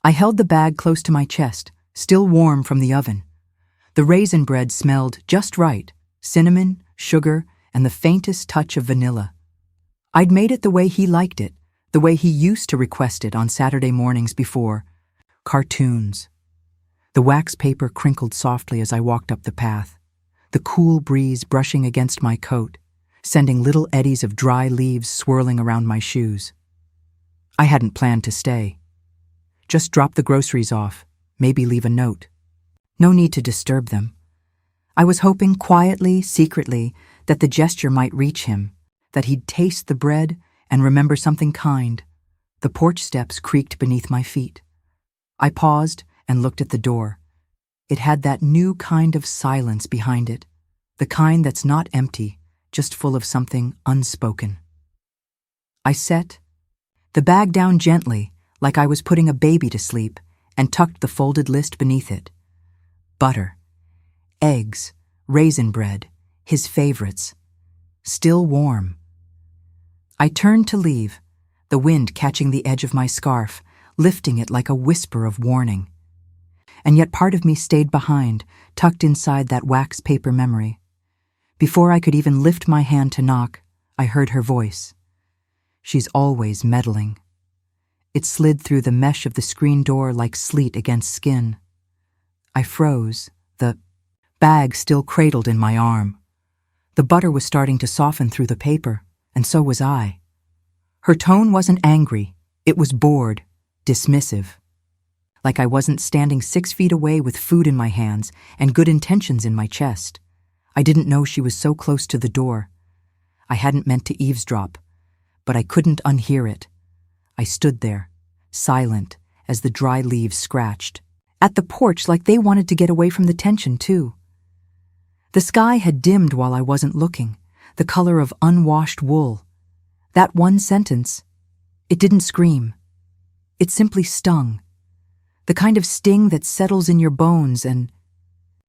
I held the bag close to my chest, still warm from the oven. The raisin bread smelled just right, cinnamon, sugar, and the faintest touch of vanilla. I'd made it the way he liked it, the way he used to request it on Saturday mornings before. Cartoons. The wax paper crinkled softly as I walked up the path, the cool breeze brushing against my coat, sending little eddies of dry leaves swirling around my shoes. I hadn't planned to stay. Just drop the groceries off, maybe leave a note. No need to disturb them. I was hoping quietly, secretly, that the gesture might reach him, that he'd taste the bread and remember something kind. The porch steps creaked beneath my feet. I paused and looked at the door. It had that new kind of silence behind it, the kind that's not empty, just full of something unspoken. I set the bag down gently, like I was putting a baby to sleep, and tucked the folded list beneath it. Butter, eggs, raisin bread, his favorites. Still warm. I turned to leave, the wind catching the edge of my scarf, lifting it like a whisper of warning. And yet part of me stayed behind, tucked inside that wax paper memory. Before I could even lift my hand to knock, I heard her voice. She's always meddling. It slid through the mesh of the screen door like sleet against skin. I froze, the bag still cradled in my arm. The butter was starting to soften through the paper, and so was I. Her tone wasn't angry, it was bored, dismissive. Like I wasn't standing 6 feet away with food in my hands and good intentions in my chest. I didn't know she was so close to the door. I hadn't meant to eavesdrop, but I couldn't unhear it. I stood there, silent, as the dry leaves scratched. At the porch like they wanted to get away from the tension, too. The sky had dimmed while I wasn't looking, the color of unwashed wool. That one sentence, it didn't scream. It simply stung. The kind of sting that settles in your bones and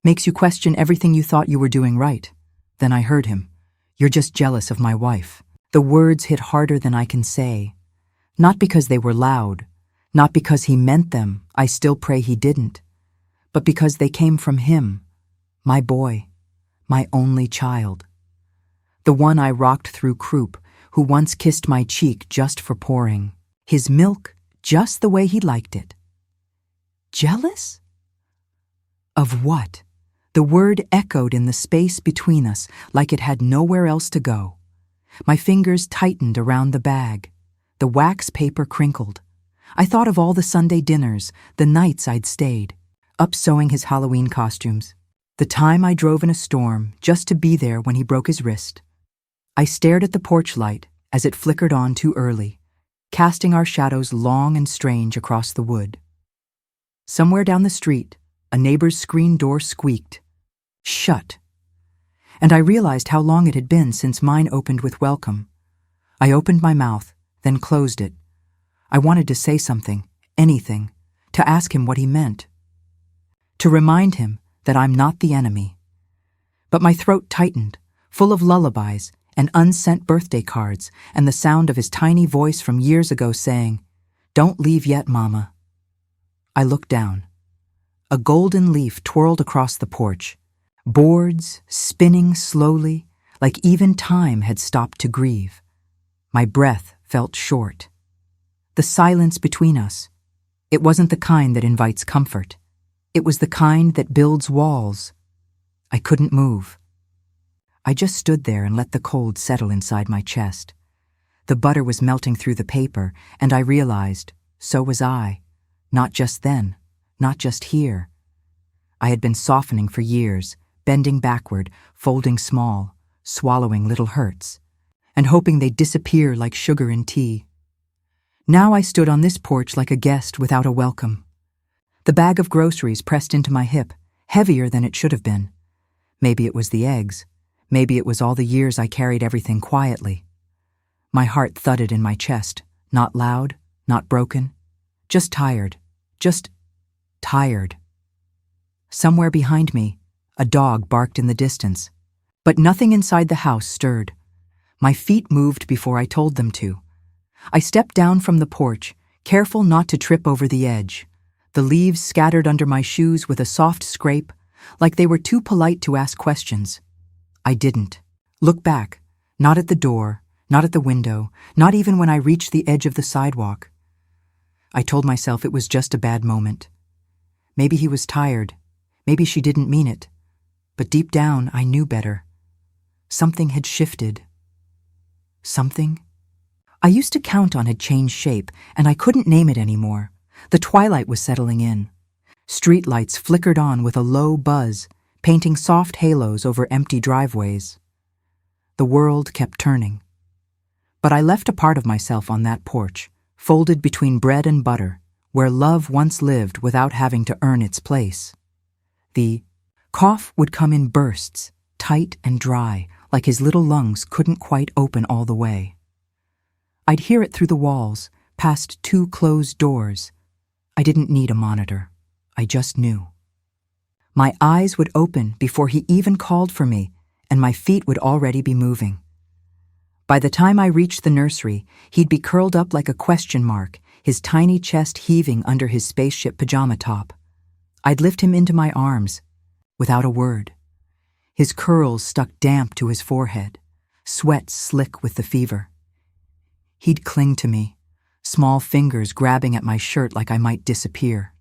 makes you question everything you thought you were doing right. Then I heard him. You're just jealous of my wife. The words hit harder than I can say. Not because they were loud, not because he meant them, I still pray he didn't, but because they came from him, my boy, my only child. The one I rocked through croup, who once kissed my cheek just for pouring. His milk just the way he liked it. Jealous? Of what? The word echoed in the space between us like it had nowhere else to go. My fingers tightened around the bag. The wax paper crinkled. I thought of all the Sunday dinners, the nights I'd stayed, up sewing his Halloween costumes. The time I drove in a storm just to be there when he broke his wrist. I stared at the porch light as it flickered on too early, casting our shadows long and strange across the wood. Somewhere down the street, a neighbor's screen door squeaked. Shut. And I realized how long it had been since mine opened with welcome. I opened my mouth, then closed it. I wanted to say something, anything, to ask him what he meant. To remind him that I'm not the enemy. But my throat tightened, full of lullabies and unsent birthday cards and the sound of his tiny voice from years ago saying, "Don't leave yet, Mama." I looked down. A golden leaf twirled across the porch, boards spinning slowly, like even time had stopped to grieve. My breath felt short. The silence between us, it wasn't the kind that invites comfort. It was the kind that builds walls. I couldn't move. I just stood there and let the cold settle inside my chest. The butter was melting through the paper, and I realized, so was I. Not just then, not just here. I had been softening for years, bending backward, folding small, swallowing little hurts, and hoping they'd disappear like sugar in tea. Now I stood on this porch like a guest without a welcome. The bag of groceries pressed into my hip, heavier than it should have been. Maybe it was the eggs. Maybe it was all the years I carried everything quietly. My heart thudded in my chest, not loud, not broken, just tired, just tired. Somewhere behind me, a dog barked in the distance, but nothing inside the house stirred. My feet moved before I told them to. I stepped down from the porch, careful not to trip over the edge. The leaves scattered under my shoes with a soft scrape, like they were too polite to ask questions. I didn't. Look back, not at the door, not at the window, not even when I reached the edge of the sidewalk. I told myself it was just a bad moment. Maybe he was tired. Maybe she didn't mean it. But deep down, I knew better. Something had shifted. Something I used to count on had changed shape, and I couldn't name it anymore. The twilight was settling in. Streetlights flickered on with a low buzz, painting soft halos over empty driveways. The world kept turning. But I left a part of myself on that porch, folded between bread and butter, where love once lived without having to earn its place. The cough would come in bursts, tight and dry, like his little lungs couldn't quite open all the way. I'd hear it through the walls, past 2 closed doors. I didn't need a monitor. I just knew. My eyes would open before he even called for me, and my feet would already be moving. By the time I reached the nursery, he'd be curled up like a question mark, his tiny chest heaving under his spaceship pajama top. I'd lift him into my arms, without a word. His curls stuck damp to his forehead, sweat slick with the fever. He'd cling to me, small fingers grabbing at my shirt like I might disappear.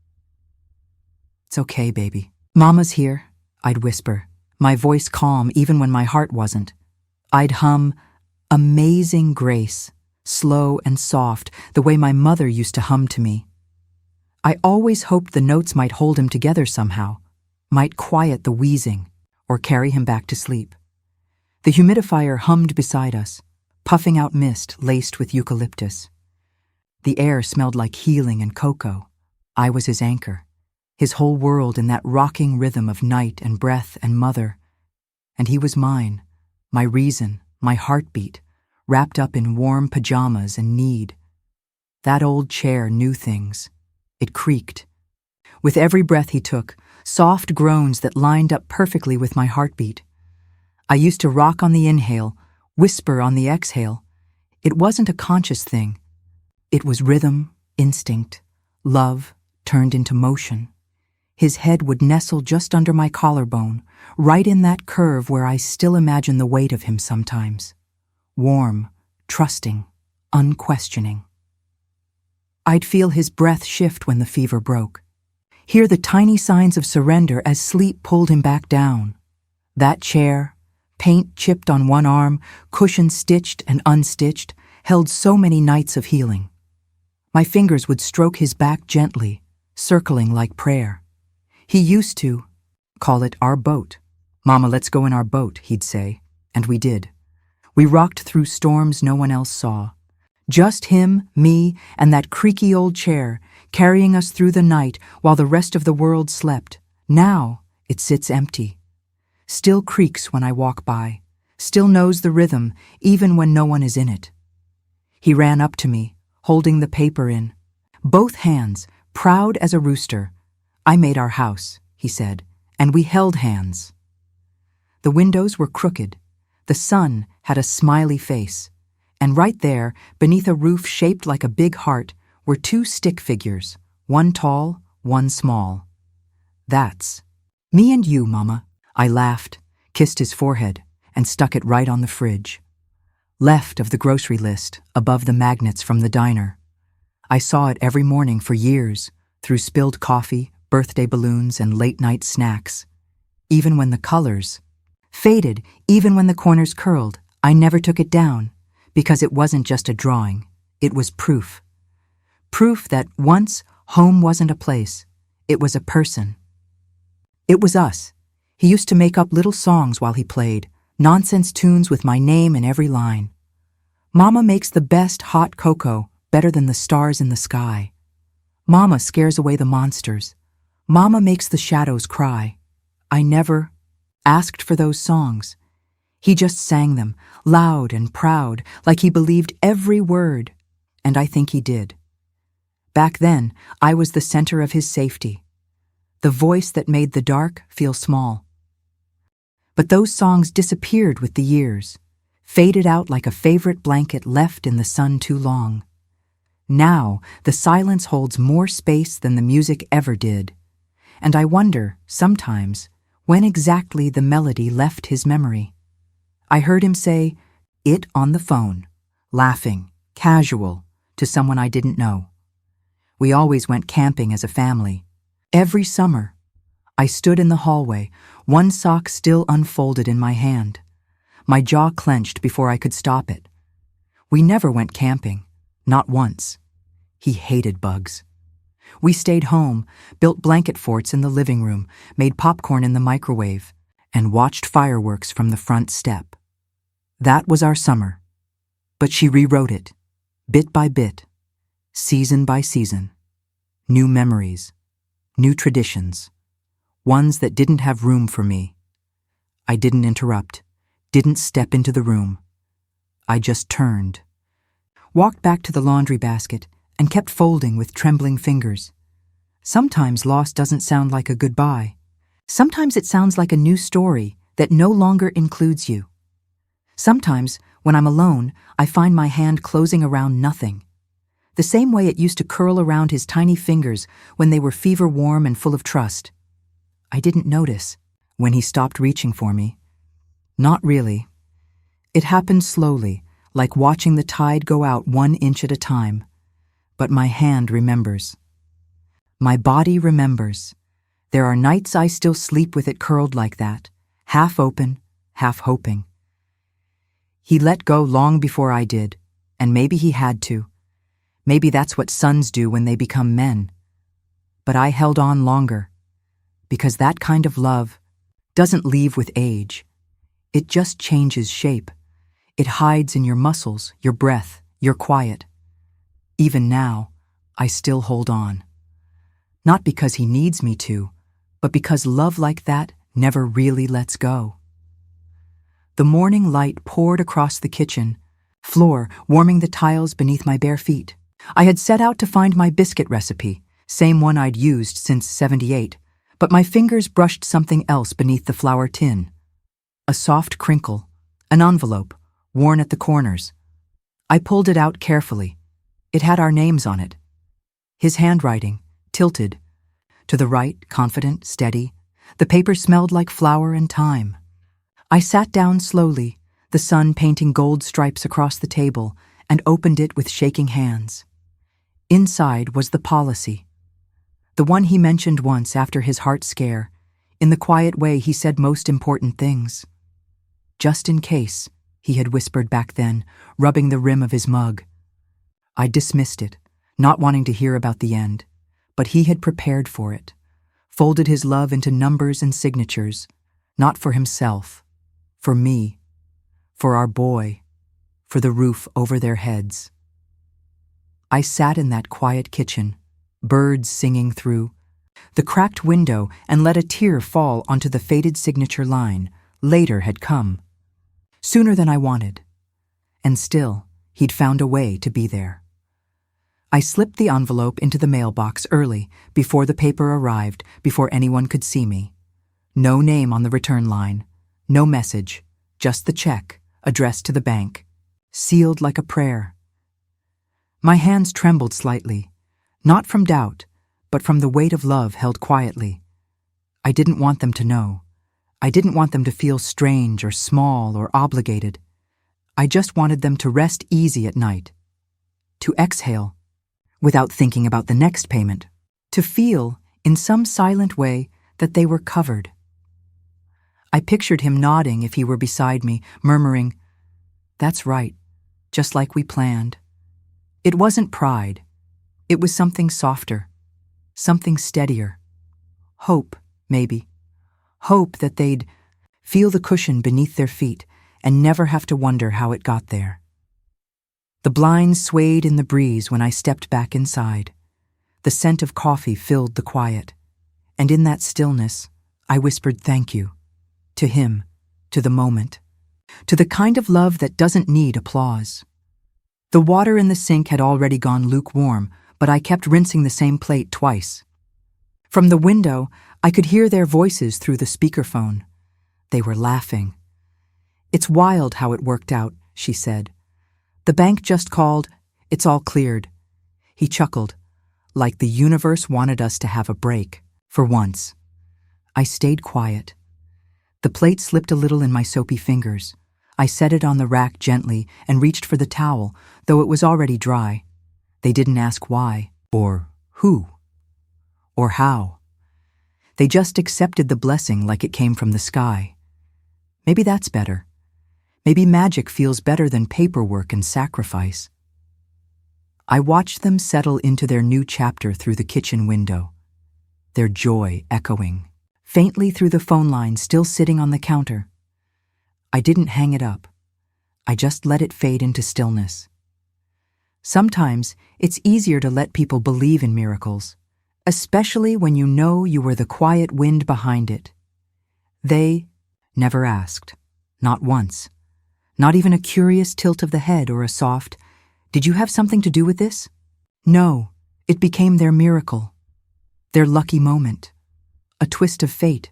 "It's okay, baby. Mama's here," I'd whisper, my voice calm even when my heart wasn't. I'd hum, "Amazing Grace," slow and soft, the way my mother used to hum to me. I always hoped the notes might hold him together somehow, might quiet the wheezing, or carry him back to sleep. The humidifier hummed beside us, puffing out mist laced with eucalyptus. The air smelled like healing and cocoa. I was his anchor, his whole world in that rocking rhythm of night and breath and mother. And he was mine, my reason, my heartbeat, wrapped up in warm pajamas and need. That old chair knew things. It creaked. With every breath he took, soft groans that lined up perfectly with my heartbeat. I used to rock on the inhale, whisper on the exhale. It wasn't a conscious thing. It was rhythm, instinct, love turned into motion. His head would nestle just under my collarbone, right in that curve where I still imagine the weight of him sometimes. Warm, trusting, unquestioning. I'd feel his breath shift when the fever broke. Hear the tiny signs of surrender as sleep pulled him back down. That chair, paint chipped on one arm, cushion stitched and unstitched, held so many nights of healing. My fingers would stroke his back gently, circling like prayer. He used to call it our boat. "Mama, let's go in our boat," he'd say, and we did. We rocked through storms no one else saw. Just him, me, and that creaky old chair, carrying us through the night while the rest of the world slept. Now it sits empty. Still creaks when I walk by, still knows the rhythm even when no one is in it. He ran up to me, holding the paper in both hands, proud as a rooster. "I made our house," he said, and we held hands. The windows were crooked. The sun had a smiley face. And right there, beneath a roof shaped like a big heart, were 2 stick figures, one tall, one small. "That's me and you, Mama." I laughed, kissed his forehead, and stuck it right on the fridge. Left of the grocery list, above the magnets from the diner. I saw it every morning for years, through spilled coffee, birthday balloons, and late-night snacks. Even when the colors faded, even when the corners curled, I never took it down, because it wasn't just a drawing, it was proof. Proof that once home wasn't a place, it was a person. It was us. He used to make up little songs while he played, nonsense tunes with my name in every line. "Mama makes the best hot cocoa, better than the stars in the sky. Mama scares away the monsters. Mama makes the shadows cry." I never asked for those songs. He just sang them, loud and proud, like he believed every word, and I think he did. Back then, I was the center of his safety, the voice that made the dark feel small. But those songs disappeared with the years, faded out like a favorite blanket left in the sun too long. Now, the silence holds more space than the music ever did, and I wonder, sometimes, when exactly the melody left his memory. I heard him say, "It" on the phone, laughing, casual, to someone I didn't know. We always went camping as a family. Every summer, I stood in the hallway, one sock still unfolded in my hand. My jaw clenched before I could stop it. We never went camping, not once. He hated bugs. We stayed home, built blanket forts in the living room, made popcorn in the microwave, and watched fireworks from the front step. That was our summer. But she rewrote it, bit by bit, season by season. New memories, new traditions, ones that didn't have room for me. I didn't interrupt, didn't step into the room. I just turned, walked back to the laundry basket, and kept folding with trembling fingers. Sometimes loss doesn't sound like a goodbye. Sometimes it sounds like a new story that no longer includes you. Sometimes, when I'm alone, I find my hand closing around nothing. The same way it used to curl around his tiny fingers when they were fever-warm and full of trust. I didn't notice when he stopped reaching for me. Not really. It happened slowly, like watching the tide go out 1 inch at a time. But my hand remembers. My body remembers. There are nights I still sleep with it curled like that, half open, half hoping. He let go long before I did, and maybe he had to. Maybe that's what sons do when they become men. But I held on longer, because that kind of love doesn't leave with age. It just changes shape. It hides in your muscles, your breath, your quiet. Even now, I still hold on. Not because he needs me to, but because love like that never really lets go. The morning light poured across the kitchen floor, warming the tiles beneath my bare feet. I had set out to find my biscuit recipe, same one I'd used since '78, but my fingers brushed something else beneath the flour tin. A soft crinkle, an envelope, worn at the corners. I pulled it out carefully. It had our names on it. His handwriting, tilted. To the right, confident, steady. The paper smelled like flour and thyme. I sat down slowly, the sun painting gold stripes across the table, and opened it with shaking hands. Inside was the policy. The one he mentioned once after his heart scare. In the quiet way he said most important things. Just in case, he had whispered back then, rubbing the rim of his mug. I dismissed it, not wanting to hear about the end, but he had prepared for it, folded his love into numbers and signatures, not for himself, for me, for our boy, for the roof over their heads. I sat in that quiet kitchen, birds singing through, the cracked window, and let a tear fall onto the faded signature line. Later had come. Sooner than I wanted. And still, he'd found a way to be there. I slipped the envelope into the mailbox early, before the paper arrived, before anyone could see me. No name on the return line, no message, just the check, addressed to the bank, sealed like a prayer. My hands trembled slightly, not from doubt, but from the weight of love held quietly. I didn't want them to know. I didn't want them to feel strange or small or obligated. I just wanted them to rest easy at night, to exhale, without thinking about the next payment, to feel, in some silent way, that they were covered. I pictured him nodding if he were beside me, murmuring, "That's right, just like we planned." It wasn't pride. It was something softer, something steadier. Hope, maybe. Hope that they'd feel the cushion beneath their feet and never have to wonder how it got there. The blinds swayed in the breeze when I stepped back inside. The scent of coffee filled the quiet. And in that stillness, I whispered thank you. To him, to the moment, to the kind of love that doesn't need applause. The water in the sink had already gone lukewarm, but I kept rinsing the same plate twice. From the window, I could hear their voices through the speakerphone. They were laughing. "It's wild how it worked out," she said. "The bank just called. It's all cleared. He chuckled, like the universe wanted us to have a break, for once. I stayed quiet. The plate slipped a little in my soapy fingers. I set it on the rack gently and reached for the towel, though it was already dry. They didn't ask why, or who, or how. They just accepted the blessing like it came from the sky. Maybe that's better. Maybe magic feels better than paperwork and sacrifice. I watched them settle into their new chapter through the kitchen window, their joy echoing faintly through the phone line still sitting on the counter. I didn't hang it up. I just let it fade into stillness. Sometimes it's easier to let people believe in miracles, especially when you know you were the quiet wind behind it. They never asked, not once, not even a curious tilt of the head or a soft, "Did you have something to do with this?" No, it became their miracle, their lucky moment, a twist of fate.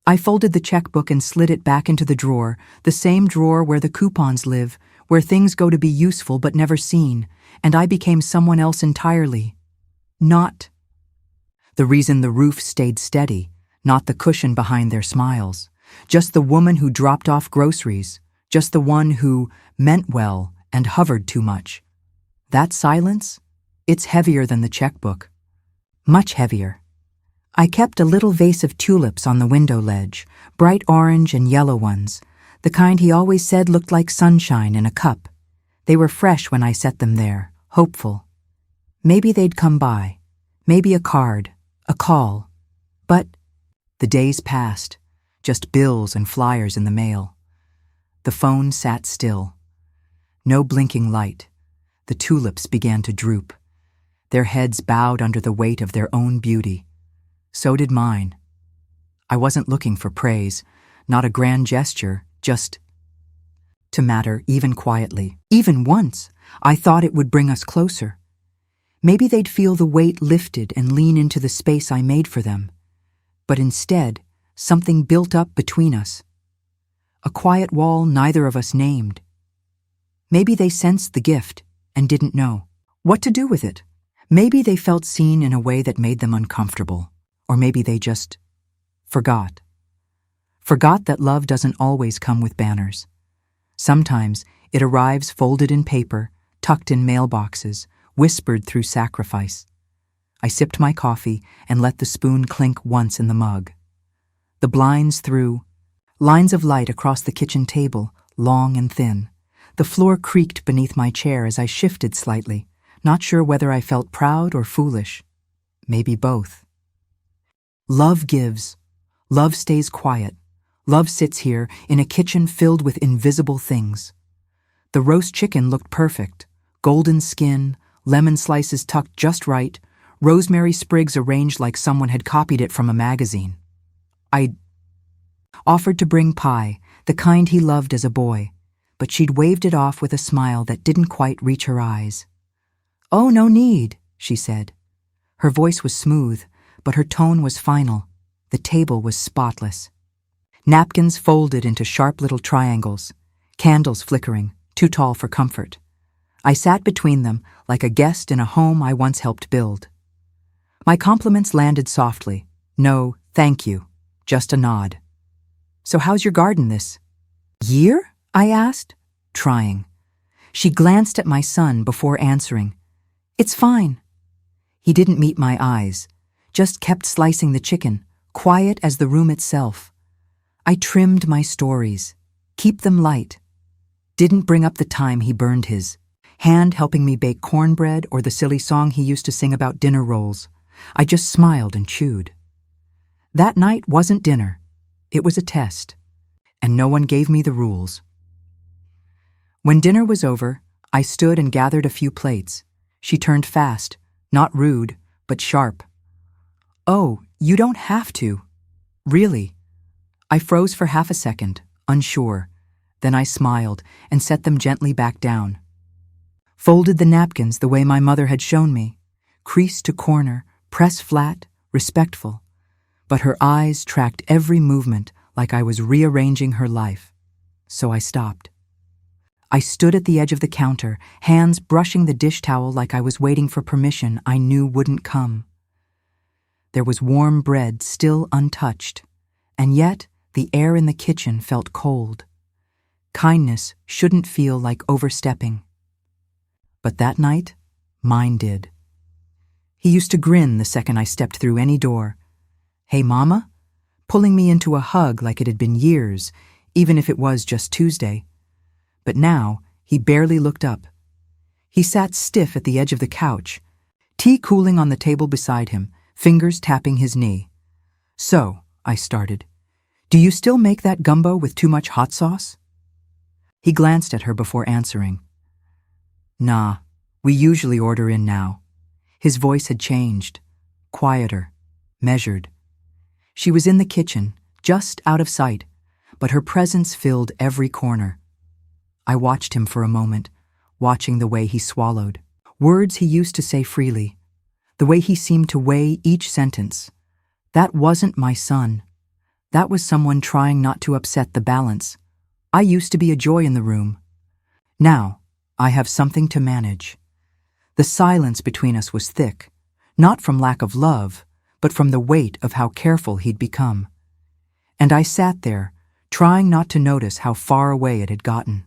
I folded the checkbook and slid it back into the drawer, the same drawer where the coupons live, where things go to be useful but never seen, and I became someone else entirely. Not the reason the roof stayed steady, not the cushion behind their smiles, just the woman who dropped off groceries, just the one who meant well and hovered too much. That silence? It's heavier than the checkbook. Much heavier. I kept a little vase of tulips on the window ledge, bright orange and yellow ones, the kind he always said looked like sunshine in a cup. They were fresh when I set them there, hopeful. Maybe they'd come by, maybe a card, a call. But the days passed, just bills and flyers in the mail. The phone sat still. No blinking light. The tulips began to droop. Their heads bowed under the weight of their own beauty. So did mine. I wasn't looking for praise, not a grand gesture, just to matter even quietly. Even once, I thought it would bring us closer. Maybe they'd feel the weight lifted and lean into the space I made for them. But instead, something built up between us. A quiet wall neither of us named. Maybe they sensed the gift and didn't know what to do with it. Maybe they felt seen in a way that made them uncomfortable. Or maybe they just forgot. Forgot that love doesn't always come with banners. Sometimes it arrives folded in paper, tucked in mailboxes, whispered through sacrifice. I sipped my coffee and let the spoon clink once in the mug. The blinds threw lines of light across the kitchen table, long and thin. The floor creaked beneath my chair as I shifted slightly, not sure whether I felt proud or foolish. Maybe both. Love gives. Love stays quiet. Love sits here in a kitchen filled with invisible things. The roast chicken looked perfect. Golden skin, lemon slices tucked just right, rosemary sprigs arranged like someone had copied it from a magazine. I offered to bring pie, the kind he loved as a boy, but she'd waved it off with a smile that didn't quite reach her eyes. "Oh, no need," she said. Her voice was smooth, but her tone was final. The table was spotless. Napkins folded into sharp little triangles, candles flickering, too tall for comfort. I sat between them like a guest in a home I once helped build. My compliments landed softly. No, thank you. Just a nod. "So how's your garden this year?" I asked, trying. She glanced at my son before answering. "It's fine." He didn't meet my eyes, just kept slicing the chicken, quiet as the room itself. I trimmed my stories, keep them light. Didn't bring up the time he burned his hand helping me bake cornbread or the silly song he used to sing about dinner rolls. I just smiled and chewed. That night wasn't dinner. It was a test, and no one gave me the rules. When dinner was over, I stood and gathered a few plates. She turned fast, not rude, but sharp. "Oh, you don't have to." "Really?" I froze for half a second, unsure. Then I smiled and set them gently back down. Folded the napkins the way my mother had shown me, crease to corner, press flat, respectful. But her eyes tracked every movement like I was rearranging her life. So I stopped. I stood at the edge of the counter, hands brushing the dish towel like I was waiting for permission I knew wouldn't come. There was warm bread still untouched, and yet the air in the kitchen felt cold. Kindness shouldn't feel like overstepping. But that night, mine did. He used to grin the second I stepped through any door. "Hey, Mama?" Pulling me into a hug like it had been years, even if it was just Tuesday. But now, he barely looked up. He sat stiff at the edge of the couch, tea cooling on the table beside him, fingers tapping his knee. "So," I started, "do you still make that gumbo with too much hot sauce?" He glanced at her before answering. "Nah, we usually order in now." His voice had changed, quieter, measured. She was in the kitchen, just out of sight, but her presence filled every corner. I watched him for a moment, watching the way he swallowed. Words he used to say freely, the way he seemed to weigh each sentence. That wasn't my son. That was someone trying not to upset the balance. I used to be a joy in the room. Now, I have something to manage. The silence between us was thick, not from lack of love, but from the weight of how careful he'd become. And I sat there, trying not to notice how far away it had gotten.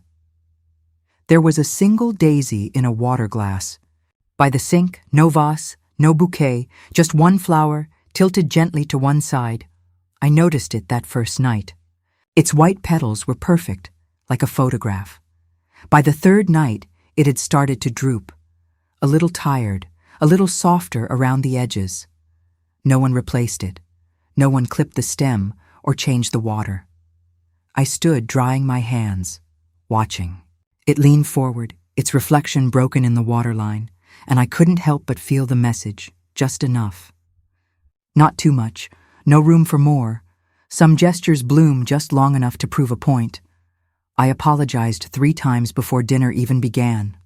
There was a single daisy in a water glass. By the sink, no vase, no bouquet, just one flower, tilted gently to one side. I noticed it that first night. Its white petals were perfect, like a photograph. By the third night, it had started to droop. A little tired, a little softer around the edges. No one replaced it. No one clipped the stem or changed the water. I stood drying my hands, watching. It leaned forward, its reflection broken in the waterline, and I couldn't help but feel the message, just enough. Not too much, no room for more. Some gestures bloom just long enough to prove a point. I apologized 3 times before dinner even began.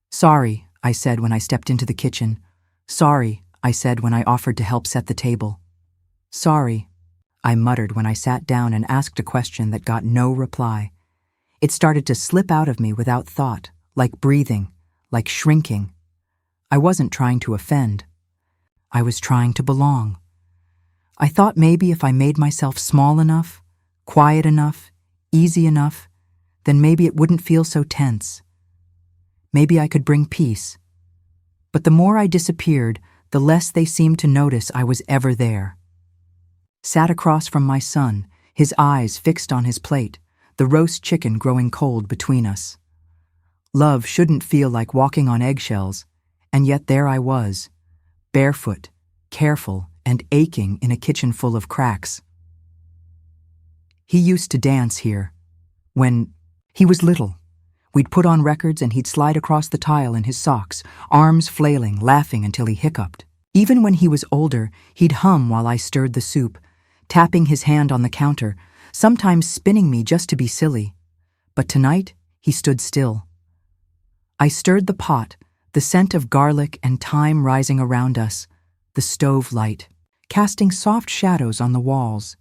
"Sorry," I said when I stepped into the kitchen. "Sorry," I said when I offered to help set the table. "Sorry," I muttered when I sat down and asked a question that got no reply. It started to slip out of me without thought, like breathing, like shrinking. I wasn't trying to offend. I was trying to belong. I thought maybe if I made myself small enough, quiet enough, easy enough, then maybe it wouldn't feel so tense. Maybe I could bring peace. But the more I disappeared, the less they seemed to notice I was ever there. Sat across from my son, his eyes fixed on his plate, the roast chicken growing cold between us. Love shouldn't feel like walking on eggshells, and yet there I was, barefoot, careful, and aching in a kitchen full of cracks. He used to dance here. When he was little, we'd put on records and he'd slide across the tile in his socks, arms flailing, laughing until he hiccuped. Even when he was older, he'd hum while I stirred the soup, tapping his hand on the counter, sometimes spinning me just to be silly. But tonight, he stood still. I stirred the pot, the scent of garlic and thyme rising around us, the stove light, casting soft shadows on the walls.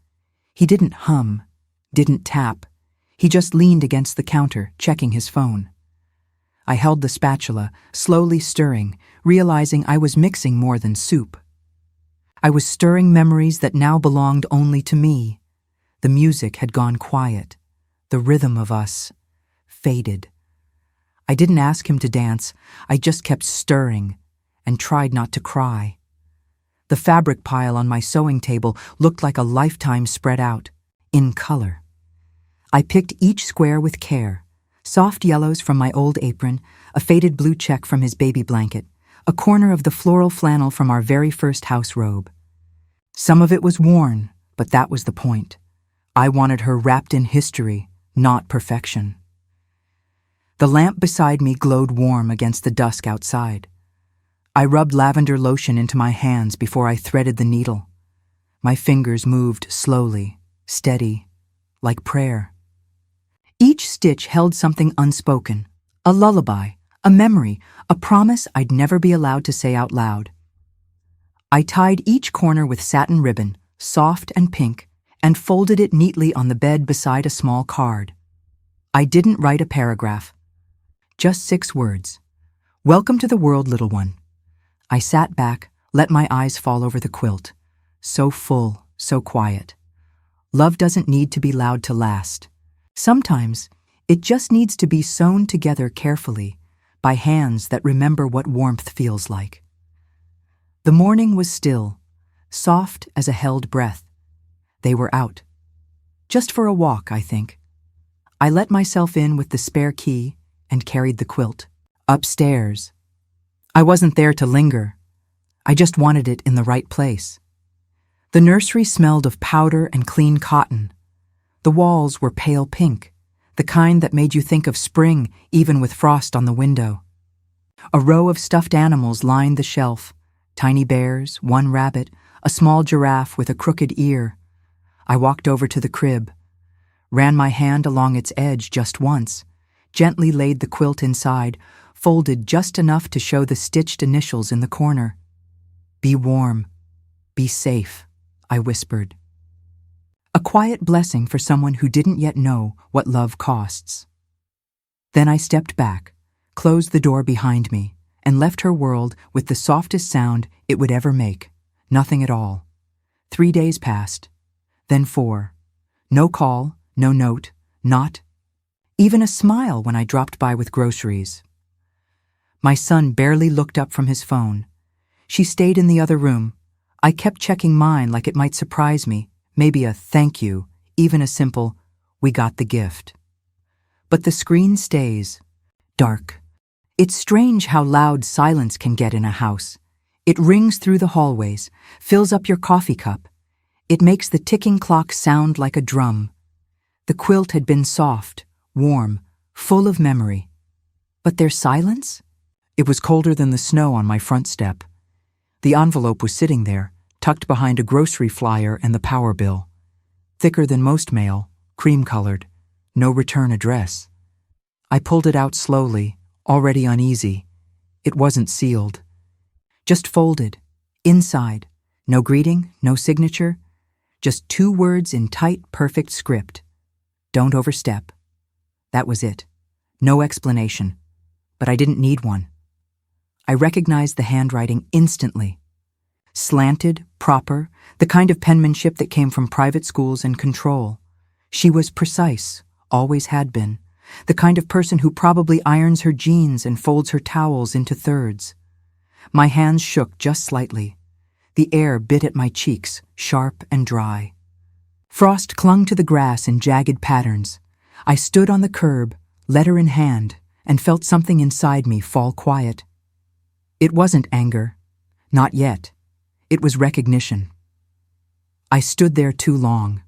He didn't hum, didn't tap. He just leaned against the counter, checking his phone. I held the spatula, slowly stirring, realizing I was mixing more than soup. I was stirring memories that now belonged only to me. The music had gone quiet. The rhythm of us faded. I didn't ask him to dance. I just kept stirring and tried not to cry. The fabric pile on my sewing table looked like a lifetime spread out, in color. I picked each square with care, soft yellows from my old apron, a faded blue check from his baby blanket, a corner of the floral flannel from our very first house robe. Some of it was worn, but that was the point. I wanted her wrapped in history, not perfection. The lamp beside me glowed warm against the dusk outside. I rubbed lavender lotion into my hands before I threaded the needle. My fingers moved slowly, steady, like prayer. Each stitch held something unspoken, a lullaby, a memory, a promise I'd never be allowed to say out loud. I tied each corner with satin ribbon, soft and pink, and folded it neatly on the bed beside a small card. I didn't write a paragraph, Just 6 words. Welcome to the world, little one. I sat back, let my eyes fall over the quilt. So full, so quiet. Love doesn't need to be loud to last. Sometimes, it just needs to be sewn together carefully by hands that remember what warmth feels like. The morning was still, soft as a held breath. They were out. Just for a walk, I think. I let myself in with the spare key and carried the quilt. Upstairs. I wasn't there to linger. I just wanted it in the right place. The nursery smelled of powder and clean cotton. The walls were pale pink, the kind that made you think of spring even with frost on the window. A row of stuffed animals lined the shelf, tiny bears, one rabbit, a small giraffe with a crooked ear. I walked over to the crib, ran my hand along its edge just once, gently laid the quilt inside, folded just enough to show the stitched initials in the corner. Be warm, be safe, I whispered. A quiet blessing for someone who didn't yet know what love costs. Then I stepped back, closed the door behind me, and left her world with the softest sound it would ever make. Nothing at all. 3 days passed, then 4. No call, no note, not even a smile when I dropped by with groceries. My son barely looked up from his phone. She stayed in the other room. I kept checking mine like it might surprise me, maybe a thank you, even a simple, we got the gift. But the screen stays. Dark. It's strange how loud silence can get in a house. It rings through the hallways, fills up your coffee cup. It makes the ticking clock sound like a drum. The quilt had been soft, warm, full of memory. But their silence? It was colder than the snow on my front step. The envelope was sitting there, tucked behind a grocery flyer and the power bill. Thicker than most mail, cream-colored, no return address. I pulled it out slowly, already uneasy. It wasn't sealed. Just folded, inside, no greeting, no signature, just 2 words in tight, perfect script. Don't overstep. That was it. No explanation. But I didn't need one. I recognized the handwriting instantly. Slanted, proper, the kind of penmanship that came from private schools and control. She was precise, always had been, the kind of person who probably irons her jeans and folds her towels into thirds. My hands shook just slightly. The air bit at my cheeks, sharp and dry. Frost clung to the grass in jagged patterns. I stood on the curb, letter in hand, and felt something inside me fall quiet. It wasn't anger. Not yet. It was recognition. I stood there too long.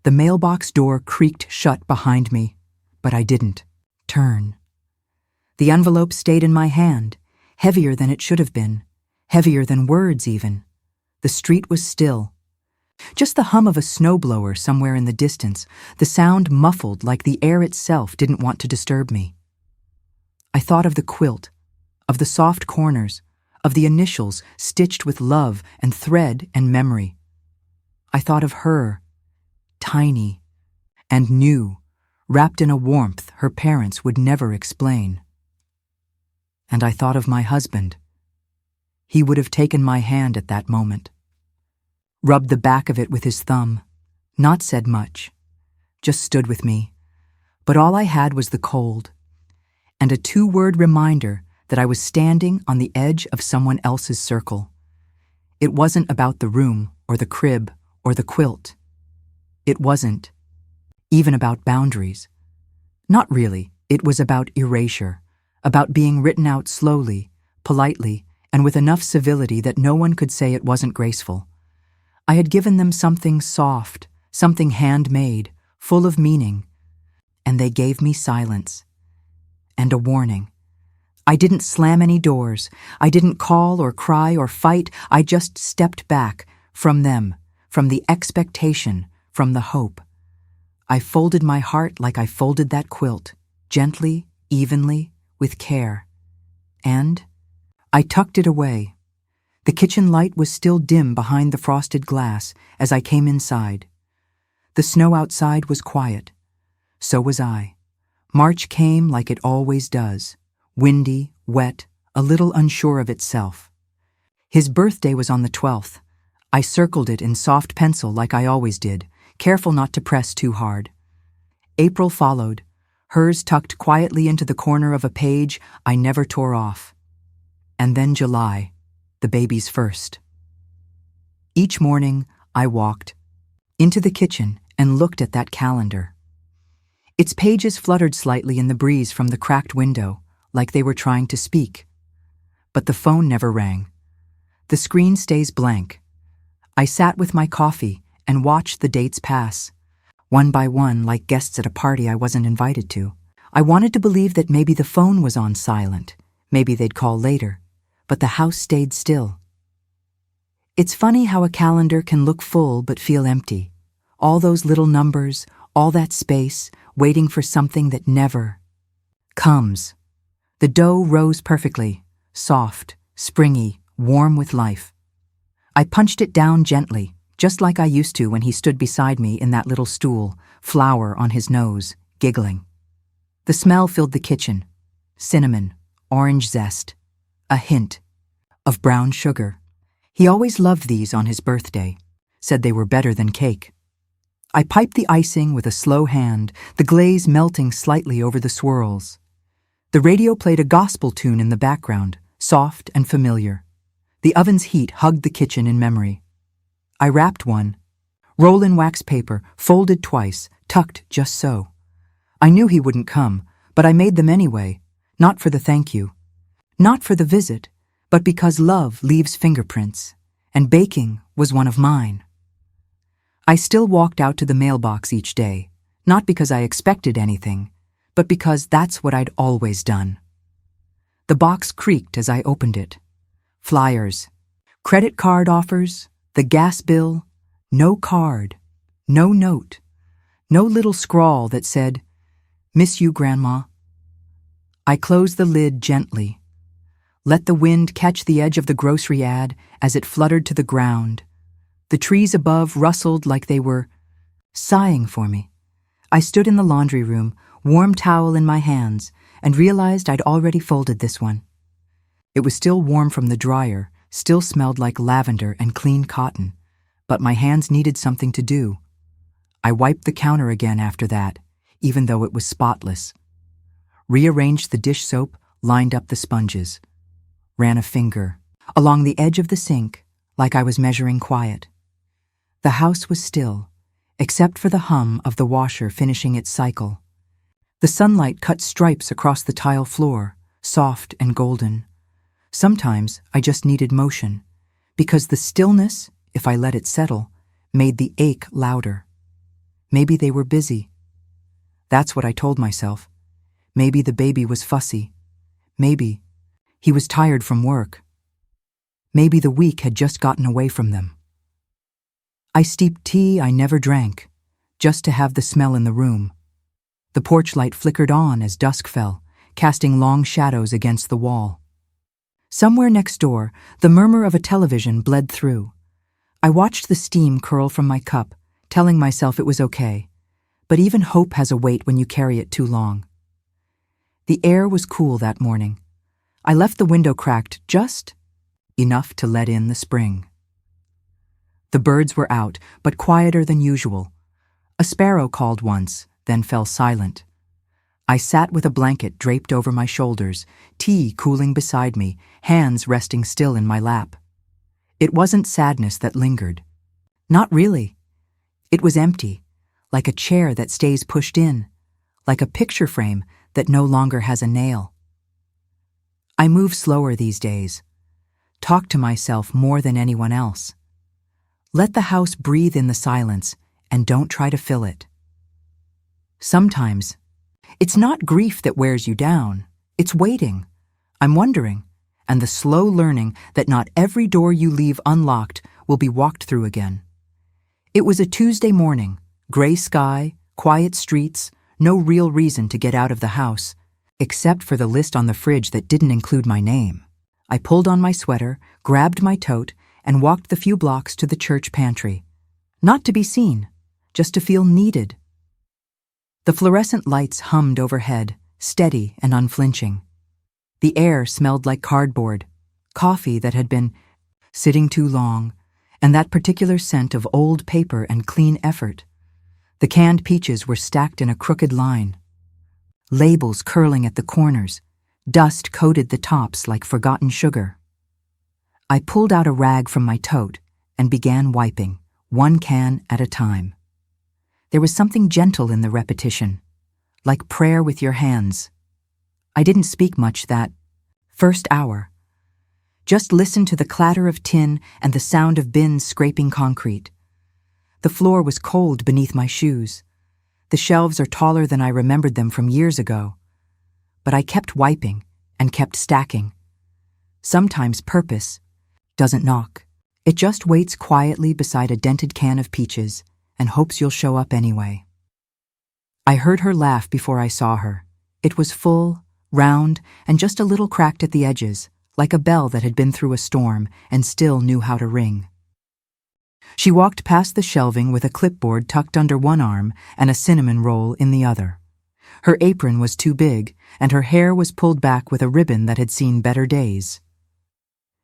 The mailbox door creaked shut behind me, but I didn't turn. The envelope stayed in my hand, heavier than it should have been, heavier than words even. The street was still. Just the hum of a snowblower somewhere in the distance, the sound muffled like the air itself didn't want to disturb me. I thought of the quilt, of the soft corners, of the initials stitched with love and thread and memory. I thought of her, tiny and new, wrapped in a warmth her parents would never explain. And I thought of my husband. He would have taken my hand at that moment. Rubbed the back of it with his thumb, not said much, just stood with me. But all I had was the cold, and a 2-word reminder that I was standing on the edge of someone else's circle. It wasn't about the room or the crib or the quilt. It wasn't even about boundaries. Not really. It was about erasure, about being written out slowly, politely, and with enough civility that no one could say it wasn't graceful. I had given them something soft, something handmade, full of meaning, and they gave me silence and a warning. I didn't slam any doors. I didn't call or cry or fight. I just stepped back from them, from the expectation, from the hope. I folded my heart like I folded that quilt, gently, evenly, with care. And I tucked it away. The kitchen light was still dim behind the frosted glass as I came inside. The snow outside was quiet. So was I. March came like it always does, windy, wet, a little unsure of itself. His birthday was on the 12th. I circled it in soft pencil like I always did, careful not to press too hard. April followed, hers tucked quietly into the corner of a page I never tore off. And then July, the baby's first. Each morning, I walked into the kitchen and looked at that calendar. Its pages fluttered slightly in the breeze from the cracked window, like they were trying to speak. But the phone never rang. The screen stays blank. I sat with my coffee and watched the dates pass, one by one like guests at a party I wasn't invited to. I wanted to believe that maybe the phone was on silent, maybe they'd call later, but the house stayed still. It's funny how a calendar can look full but feel empty. All those little numbers, all that space, waiting for something that never comes. The dough rose perfectly, soft, springy, warm with life. I punched it down gently, just like I used to when he stood beside me in that little stool, flour on his nose, giggling. The smell filled the kitchen. Cinnamon, orange zest, a hint of brown sugar. He always loved these on his birthday, said they were better than cake. I piped the icing with a slow hand, the glaze melting slightly over the swirls. The radio played a gospel tune in the background, soft and familiar. The oven's heat hugged the kitchen in memory. I wrapped one, roll in wax paper, folded twice, tucked just so. I knew he wouldn't come, but I made them anyway, not for the thank you, not for the visit, but because love leaves fingerprints, and baking was one of mine. I still walked out to the mailbox each day, not because I expected anything, but because that's what I'd always done. The box creaked as I opened it. Flyers, credit card offers, the gas bill, no card, no note, no little scrawl that said, "Miss you, Grandma." I closed the lid gently, let the wind catch the edge of the grocery ad as it fluttered to the ground. The trees above rustled like they were sighing for me. I stood in the laundry room, warm towel in my hands, and realized I'd already folded this one. It was still warm from the dryer, still smelled like lavender and clean cotton, but my hands needed something to do. I wiped the counter again after that, even though it was spotless. Rearranged the dish soap, lined up the sponges. Ran a finger along the edge of the sink, like I was measuring quiet. The house was still, except for the hum of the washer finishing its cycle. The sunlight cut stripes across the tile floor, soft and golden. Sometimes I just needed motion, because the stillness, if I let it settle, made the ache louder. Maybe they were busy. That's what I told myself. Maybe the baby was fussy. Maybe he was tired from work. Maybe the week had just gotten away from them. I steeped tea I never drank, just to have the smell in the room. The porch light flickered on as dusk fell, casting long shadows against the wall. Somewhere next door, the murmur of a television bled through. I watched the steam curl from my cup, telling myself it was okay. But even hope has a weight when you carry it too long. The air was cool that morning. I left the window cracked just enough to let in the spring. The birds were out, but quieter than usual. A sparrow called once, then fell silent. I sat with a blanket draped over my shoulders, tea cooling beside me, hands resting still in my lap. It wasn't sadness that lingered. Not really. It was empty, like a chair that stays pushed in, like a picture frame that no longer has a nail. I move slower these days, talk to myself more than anyone else. Let the house breathe in the silence and don't try to fill it. Sometimes, it's not grief that wears you down, it's waiting. I'm wondering, and the slow learning that not every door you leave unlocked will be walked through again. It was a Tuesday morning, gray sky, quiet streets, no real reason to get out of the house, except for the list on the fridge that didn't include my name. I pulled on my sweater, grabbed my tote, and walked the few blocks to the church pantry. Not to be seen, just to feel needed. The fluorescent lights hummed overhead, steady and unflinching. The air smelled like cardboard, coffee that had been sitting too long, and that particular scent of old paper and clean effort. The canned peaches were stacked in a crooked line, labels curling at the corners, dust coated the tops like forgotten sugar. I pulled out a rag from my tote and began wiping, one can at a time. There was something gentle in the repetition, like prayer with your hands. I didn't speak much that first hour. Just listened to the clatter of tin and the sound of bins scraping concrete. The floor was cold beneath my shoes. The shelves are taller than I remembered them from years ago. But I kept wiping and kept stacking. Sometimes purpose doesn't knock. It just waits quietly beside a dented can of peaches and hopes you'll show up anyway. I heard her laugh before I saw her. It was full, round, and just a little cracked at the edges, like a bell that had been through a storm and still knew how to ring. She walked past the shelving with a clipboard tucked under one arm and a cinnamon roll in the other. Her apron was too big, and her hair was pulled back with a ribbon that had seen better days.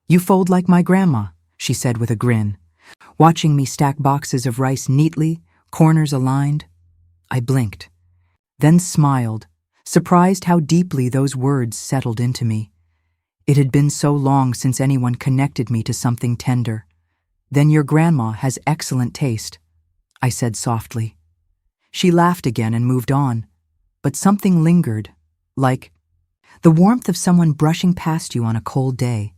"You fold like my grandma," she said with a grin, watching me stack boxes of rice neatly, corners aligned. I blinked, then smiled, surprised how deeply those words settled into me. It had been so long since anyone connected me to something tender. "Then your grandma has excellent taste," I said softly. She laughed again and moved on, but something lingered, like the warmth of someone brushing past you on a cold day.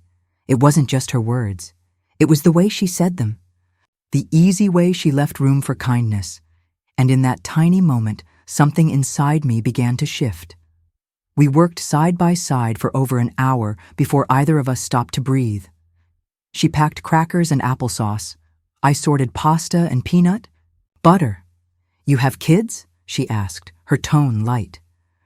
It wasn't just her words. It was the way she said them, the easy way she left room for kindness. And in that tiny moment, something inside me began to shift. We worked side by side for over an hour before either of us stopped to breathe. She packed crackers and applesauce. I sorted pasta and peanut butter. "You have kids?" she asked, her tone light.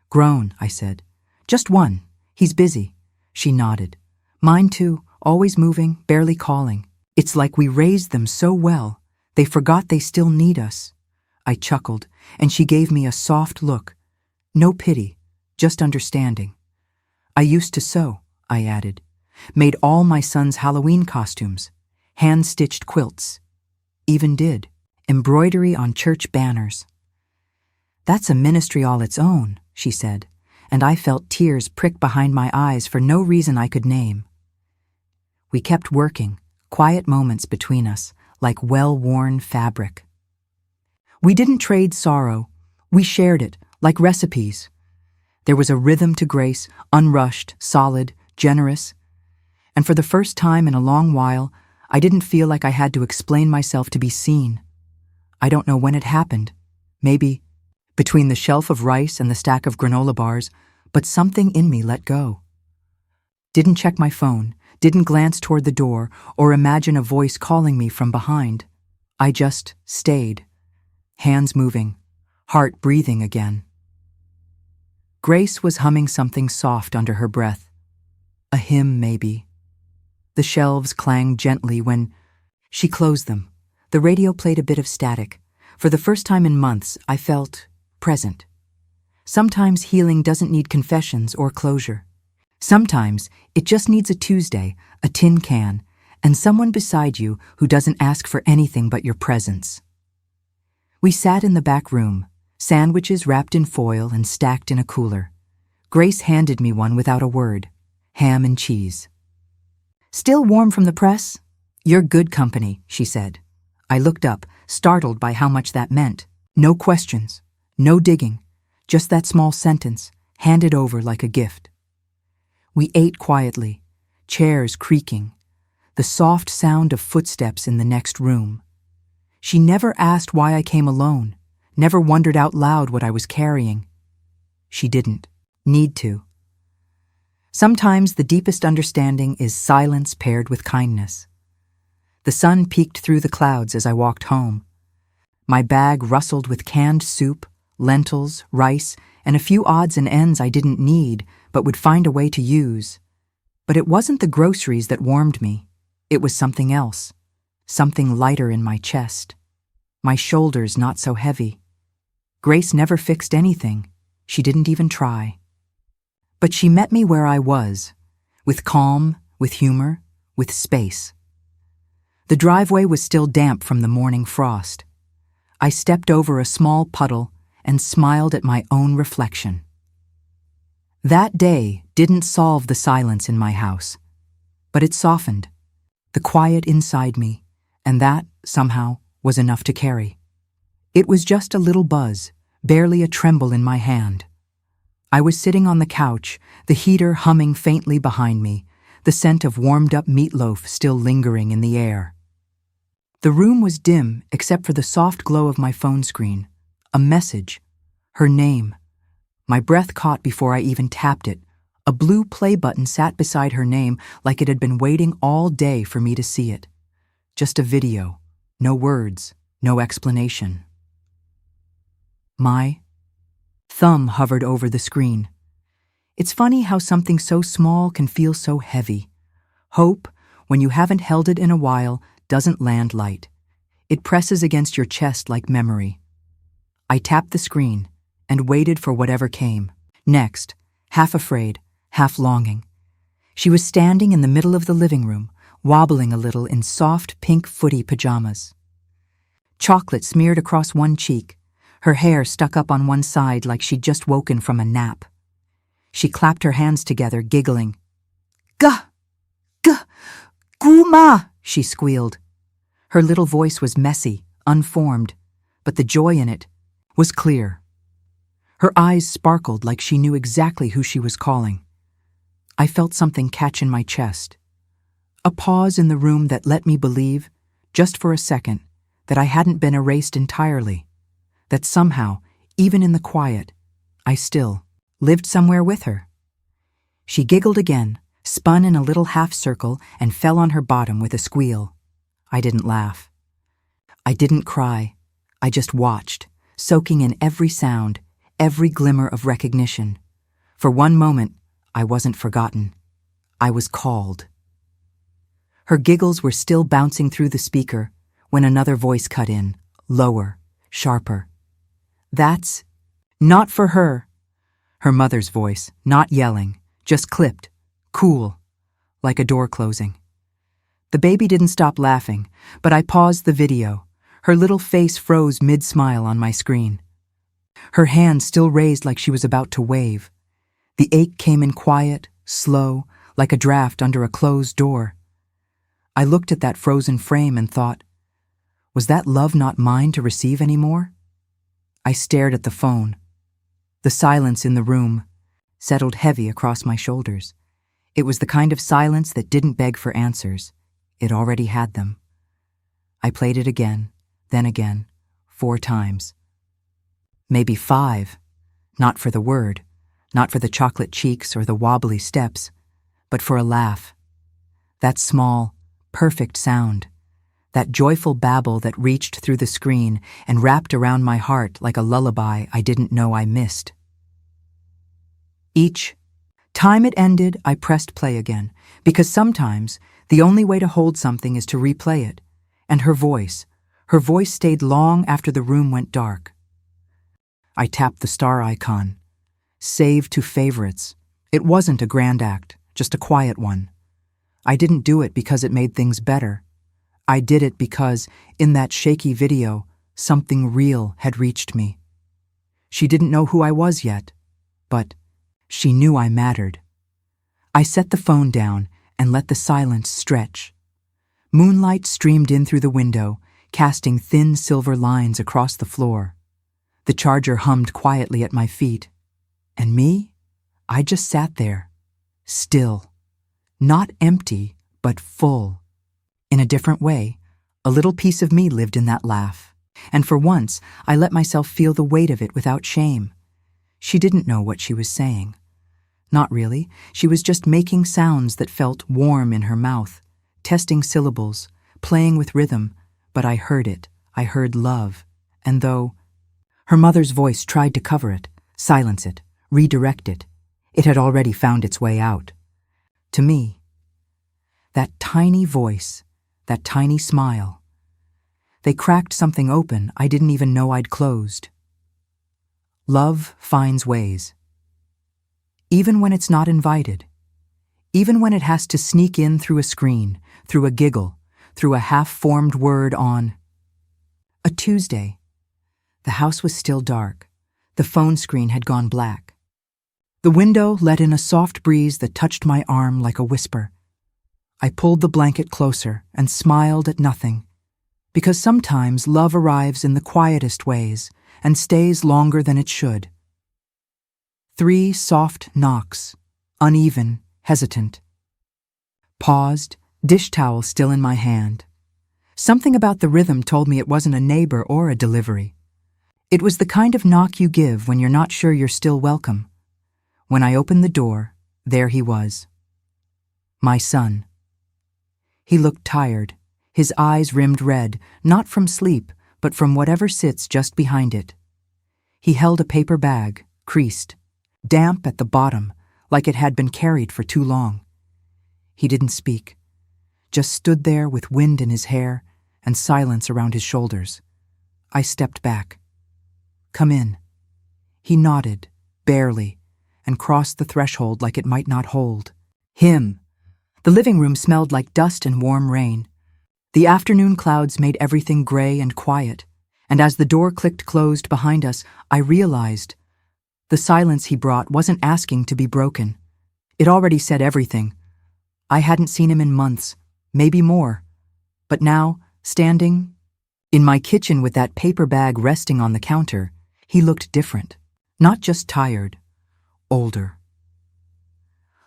"Grown," I said. "Just one. He's busy." She nodded. "Mine too, always moving, barely calling. It's like we raised them so well, they forgot they still need us." I chuckled, and she gave me a soft look. No pity, just understanding. "I used to sew," I added. "Made all my son's Halloween costumes, hand-stitched quilts. Even did embroidery on church banners." "That's a ministry all its own," she said, and I felt tears prick behind my eyes for no reason I could name. We kept working, quiet moments between us, like well-worn fabric. We didn't trade sorrow. We shared it, like recipes. There was a rhythm to grace, unrushed, solid, generous. And for the first time in a long while, I didn't feel like I had to explain myself to be seen. I don't know when it happened. Maybe between the shelf of rice and the stack of granola bars, but something in me let go. Didn't check my phone, didn't glance toward the door or imagine a voice calling me from behind. I just stayed, hands moving, heart breathing again. Grace was humming something soft under her breath. A hymn, maybe. The shelves clanged gently when she closed them. The radio played a bit of static. For the first time in months, I felt present. Sometimes healing doesn't need confessions or closure. Sometimes it just needs a Tuesday, a tin can, and someone beside you who doesn't ask for anything but your presence. We sat in the back room, sandwiches wrapped in foil and stacked in a cooler. Grace handed me one without a word, ham and cheese. "Still warm from the press?" "You're good company," she said. I looked up, startled by how much that meant. No questions, no digging, just that small sentence, handed over like a gift. We ate quietly, chairs creaking, the soft sound of footsteps in the next room. She never asked why I came alone, never wondered out loud what I was carrying. She didn't need to. Sometimes the deepest understanding is silence paired with kindness. The sun peeked through the clouds as I walked home. My bag rustled with canned soup, lentils, rice, and a few odds and ends I didn't need but would find a way to use. But it wasn't the groceries that warmed me. It was something else, something lighter in my chest. My shoulders not so heavy. Grace never fixed anything. She didn't even try. But she met me where I was, with calm, with humor, with space. The driveway was still damp from the morning frost. I stepped over a small puddle and smiled at my own reflection. That day didn't solve the silence in my house, but it softened the quiet inside me, and that, somehow, was enough to carry. It was just a little buzz, barely a tremble in my hand. I was sitting on the couch, the heater humming faintly behind me, the scent of warmed-up meatloaf still lingering in the air. The room was dim except for the soft glow of my phone screen. A message. Her name. My breath caught before I even tapped it. A blue play button sat beside her name like it had been waiting all day for me to see it. Just a video. No words. No explanation. My thumb hovered over the screen. It's funny how something so small can feel so heavy. Hope, when you haven't held it in a while, doesn't land light. It presses against your chest like memory. I tapped the screen and waited for whatever came. Next, half afraid, half longing. She was standing in the middle of the living room, wobbling a little in soft pink footy pajamas. Chocolate smeared across one cheek, her hair stuck up on one side like she'd just woken from a nap. She clapped her hands together, giggling. "Gah! Gah! Gruma!" she squealed. Her little voice was messy, unformed, but the joy in it was clear. Her eyes sparkled like she knew exactly who she was calling. I felt something catch in my chest. A pause in the room that let me believe, just for a second, that I hadn't been erased entirely, that somehow, even in the quiet, I still lived somewhere with her. She giggled again, spun in a little half circle, and fell on her bottom with a squeal. I didn't laugh. I didn't cry. I just watched, soaking in every sound, every glimmer of recognition. For one moment, I wasn't forgotten. I was called. Her giggles were still bouncing through the speaker when another voice cut in, lower, sharper. "That's not for her." Her mother's voice, not yelling, just clipped, cool, like a door closing. The baby didn't stop laughing, but I paused the video. Her little face froze mid-smile on my screen. Her hand still raised like she was about to wave. The ache came in quiet, slow, like a draft under a closed door. I looked at that frozen frame and thought, was that love not mine to receive anymore? I stared at the phone. The silence in the room settled heavy across my shoulders. It was the kind of silence that didn't beg for answers. It already had them. I played it again, then again, 4 times. Maybe 5, not for the word, not for the chocolate cheeks or the wobbly steps, but for a laugh. That small, perfect sound, that joyful babble that reached through the screen and wrapped around my heart like a lullaby I didn't know I missed. Each time it ended, I pressed play again, because sometimes the only way to hold something is to replay it. And her voice stayed long after the room went dark. I tapped the star icon. Save to favorites. It wasn't a grand act, just a quiet one. I didn't do it because it made things better. I did it because, in that shaky video, something real had reached me. She didn't know who I was yet, but she knew I mattered. I set the phone down and let the silence stretch. Moonlight streamed in through the window, casting thin silver lines across the floor. The charger hummed quietly at my feet. And me? I just sat there, still. Not empty, but full. In a different way, a little piece of me lived in that laugh. And for once, I let myself feel the weight of it without shame. She didn't know what she was saying. Not really. She was just making sounds that felt warm in her mouth, testing syllables, playing with rhythm, but I heard it. I heard love. And though her mother's voice tried to cover it, silence it, redirect it, it had already found its way out. To me, that tiny voice, that tiny smile, they cracked something open I didn't even know I'd closed. Love finds ways. Even when it's not invited. Even when it has to sneak in through a screen, through a giggle, through a half-formed word on a Tuesday. The house was still dark. The phone screen had gone black. The window let in a soft breeze that touched my arm like a whisper. I pulled the blanket closer and smiled at nothing, because sometimes love arrives in the quietest ways and stays longer than it should. 3 soft knocks, uneven, hesitant. Paused, dish towel still in my hand. Something about the rhythm told me it wasn't a neighbor or a delivery. It was the kind of knock you give when you're not sure you're still welcome. When I opened the door, there he was. My son. He looked tired, his eyes rimmed red, not from sleep, but from whatever sits just behind it. He held a paper bag, creased, damp at the bottom, like it had been carried for too long. He didn't speak, just stood there with wind in his hair and silence around his shoulders. I stepped back. "Come in." He nodded, barely, and crossed the threshold like it might not hold. Him. The living room smelled like dust and warm rain. The afternoon clouds made everything gray and quiet, and as the door clicked closed behind us, I realized the silence he brought wasn't asking to be broken. It already said everything. I hadn't seen him in months, maybe more. But now, standing in my kitchen with that paper bag resting on the counter, he looked different. Not just tired, older.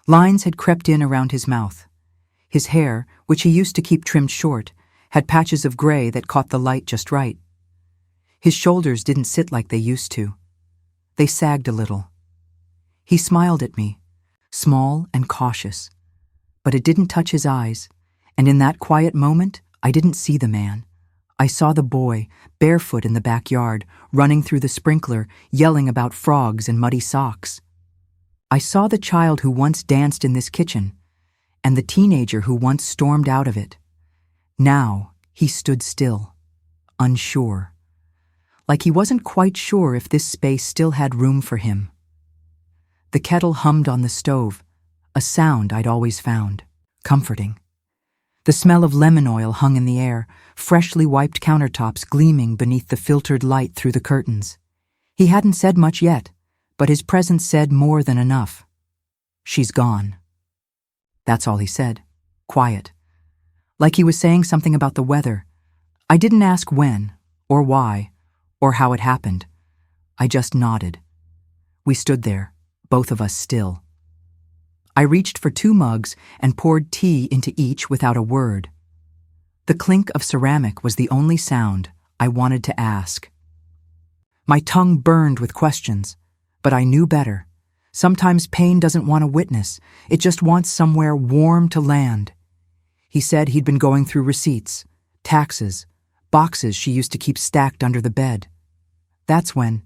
Lines had crept in around his mouth. His hair, which he used to keep trimmed short, had patches of gray that caught the light just right. His shoulders didn't sit like they used to. They sagged a little. He smiled at me, small and cautious. But it didn't touch his eyes, and in that quiet moment, I didn't see the man. I saw the boy, barefoot in the backyard, running through the sprinkler, yelling about frogs and muddy socks. I saw the child who once danced in this kitchen, and the teenager who once stormed out of it. Now, he stood still, unsure. Like he wasn't quite sure if this space still had room for him. The kettle hummed on the stove, a sound I'd always found comforting. The smell of lemon oil hung in the air, freshly wiped countertops gleaming beneath the filtered light through the curtains. He hadn't said much yet, but his presence said more than enough. "She's gone." That's all he said, quiet. Like he was saying something about the weather. I didn't ask when, or why, or how it happened. I just nodded. We stood there, both of us still. I reached for 2 mugs and poured tea into each without a word. The clink of ceramic was the only sound I wanted to ask. My tongue burned with questions, but I knew better. Sometimes pain doesn't want a witness, it just wants somewhere warm to land. He said he'd been going through receipts, taxes, boxes she used to keep stacked under the bed. That's when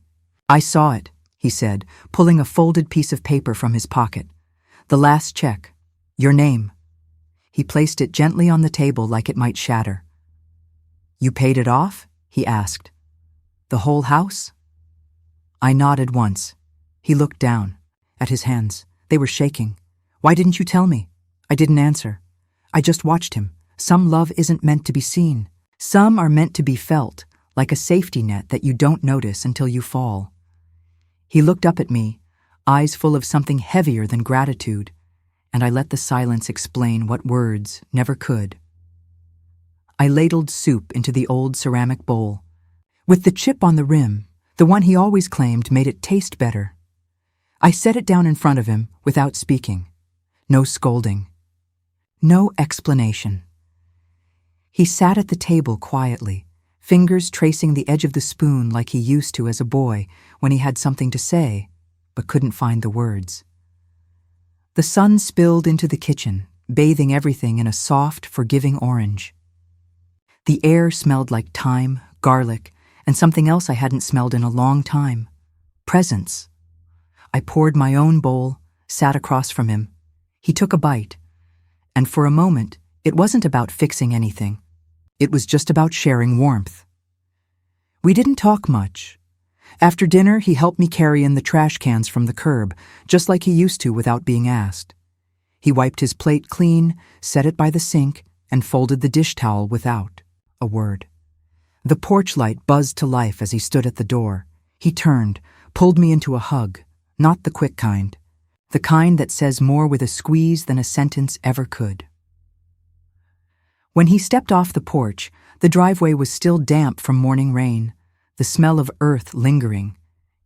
I saw it, he said, pulling a folded piece of paper from his pocket. "The last check. Your name." He placed it gently on the table like it might shatter. "You paid it off?" he asked. "The whole house?" I nodded once. He looked down, at his hands. They were shaking. "Why didn't you tell me?" I didn't answer. I just watched him. Some love isn't meant to be seen. Some are meant to be felt, like a safety net that you don't notice until you fall. He looked up at me, eyes full of something heavier than gratitude, and I let the silence explain what words never could. I ladled soup into the old ceramic bowl. With the chip on the rim, the one he always claimed made it taste better. I set it down in front of him without speaking. No scolding. No explanation. He sat at the table quietly, fingers tracing the edge of the spoon like he used to as a boy when he had something to say, but couldn't find the words. The sun spilled into the kitchen, bathing everything in a soft, forgiving orange. The air smelled like thyme, garlic, and something else I hadn't smelled in a long time. Presence. I poured my own bowl, sat across from him. He took a bite. And for a moment, it wasn't about fixing anything. It was just about sharing warmth. We didn't talk much. After dinner, he helped me carry in the trash cans from the curb, just like he used to without being asked. He wiped his plate clean, set it by the sink, and folded the dish towel without a word. The porch light buzzed to life as he stood at the door. He turned, pulled me into a hug, not the quick kind, the kind that says more with a squeeze than a sentence ever could. When he stepped off the porch, the driveway was still damp from morning rain, the smell of earth lingering.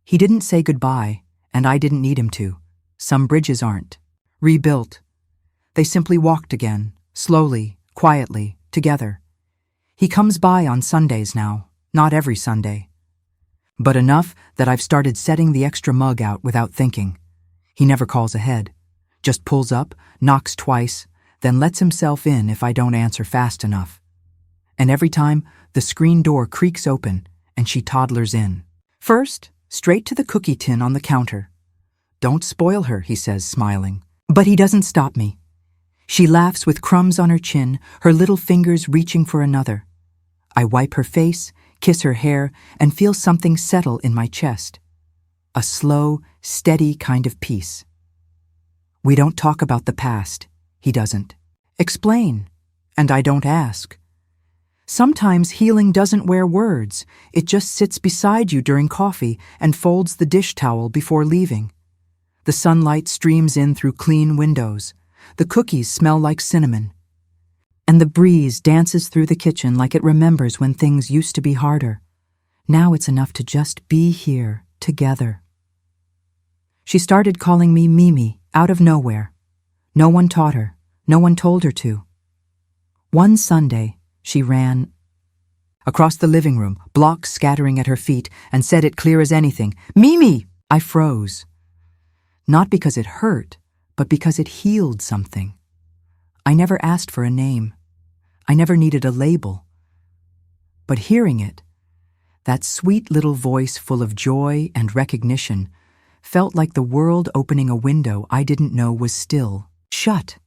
He didn't say goodbye, and I didn't need him to. Some bridges aren't rebuilt. They simply walked again, slowly, quietly, together. He comes by on Sundays now, not every Sunday. But enough that I've started setting the extra mug out without thinking. He never calls ahead, just pulls up, knocks twice, then lets himself in if I don't answer fast enough. And every time, the screen door creaks open and she toddlers in. First, straight to the cookie tin on the counter. "Don't spoil her," he says, smiling. But he doesn't stop me. She laughs with crumbs on her chin, her little fingers reaching for another. I wipe her face, kiss her hair, and feel something settle in my chest. A slow, steady kind of peace. We don't talk about the past. He doesn't. Explain. And I don't ask. Sometimes healing doesn't wear words. It just sits beside you during coffee and folds the dish towel before leaving. The sunlight streams in through clean windows. The cookies smell like cinnamon. And the breeze dances through the kitchen like it remembers when things used to be harder. Now it's enough to just be here, together. She started calling me Mimi, out of nowhere. No one taught her. No one told her to. One Sunday, she ran across the living room, blocks scattering at her feet, and said it clear as anything, "Mimi!" I froze. Not because it hurt, but because it healed something. I never asked for a name. I never needed a label. But hearing it, that sweet little voice full of joy and recognition, felt like the world opening a window I didn't know was still shut.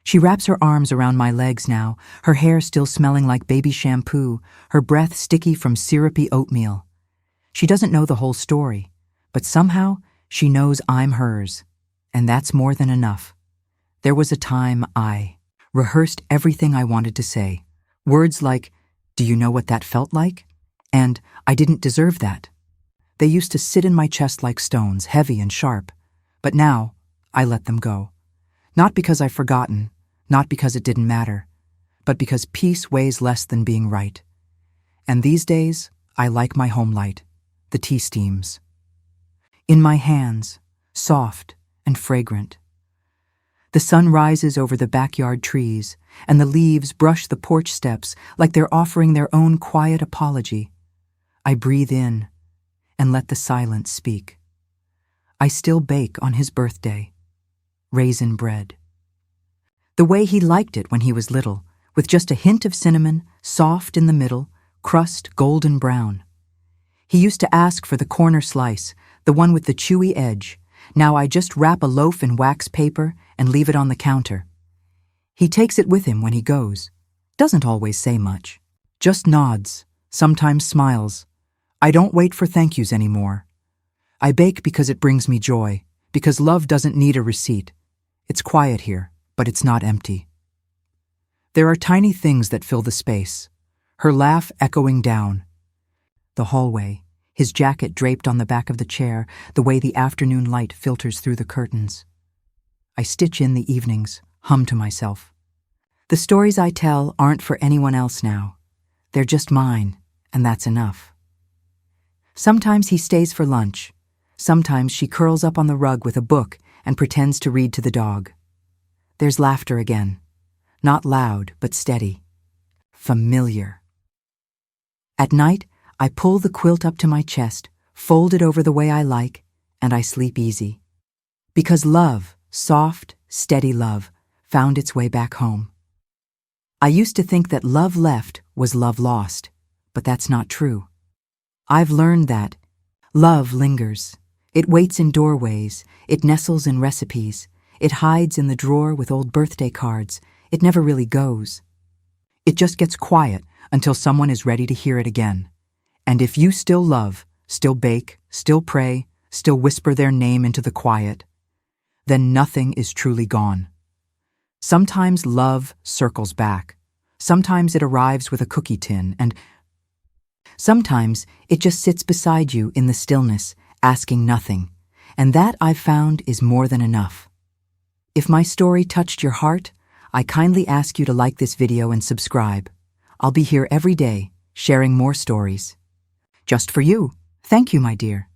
She wraps her arms around my legs now, her hair still smelling like baby shampoo, her breath sticky from syrupy oatmeal. She doesn't know the whole story, but somehow she knows I'm hers, and that's more than enough. There was a time I rehearsed everything I wanted to say. Words like, "Do you know what that felt like?" And "I didn't deserve that." They used to sit in my chest like stones, heavy and sharp. But now, I let them go. Not because I've forgotten, not because it didn't matter, but because peace weighs less than being right. And these days, I like my home light, the tea steams. In my hands, soft and fragrant. The sun rises over the backyard trees, and the leaves brush the porch steps like they're offering their own quiet apology. I breathe in and let the silence speak. I still bake on his birthday. Raisin bread. The way he liked it when he was little, with just a hint of cinnamon, soft in the middle, crust golden brown. He used to ask for the corner slice, the one with the chewy edge. Now I just wrap a loaf in wax paper and leave it on the counter. He takes it with him when he goes. Doesn't always say much. Just nods, sometimes smiles. I don't wait for thank yous anymore. I bake because it brings me joy, because love doesn't need a receipt. It's quiet here, but it's not empty. There are tiny things that fill the space. Her laugh echoing down. The hallway, his jacket draped on the back of the chair, the way the afternoon light filters through the curtains. I stitch in the evenings, hum to myself. The stories I tell aren't for anyone else now. They're just mine, and that's enough. Sometimes he stays for lunch. Sometimes she curls up on the rug with a book and pretends to read to the dog. There's laughter again. Not loud, but steady. Familiar. At night, I pull the quilt up to my chest, fold it over the way I like, and I sleep easy. Because love, soft, steady love, found its way back home. I used to think that love left was love lost, but that's not true. I've learned that love lingers. It waits in doorways, it nestles in recipes, it hides in the drawer with old birthday cards. It never really goes. It just gets quiet until someone is ready to hear it again. And if you still love, still bake, still pray, still whisper their name into the quiet, then nothing is truly gone. Sometimes love circles back. Sometimes it arrives with a cookie tin, and sometimes it just sits beside you in the stillness, asking nothing. And that, I've found, is more than enough. If my story touched your heart, I kindly ask you to like this video and subscribe. I'll be here every day, sharing more stories. Just for you. Thank you, my dear.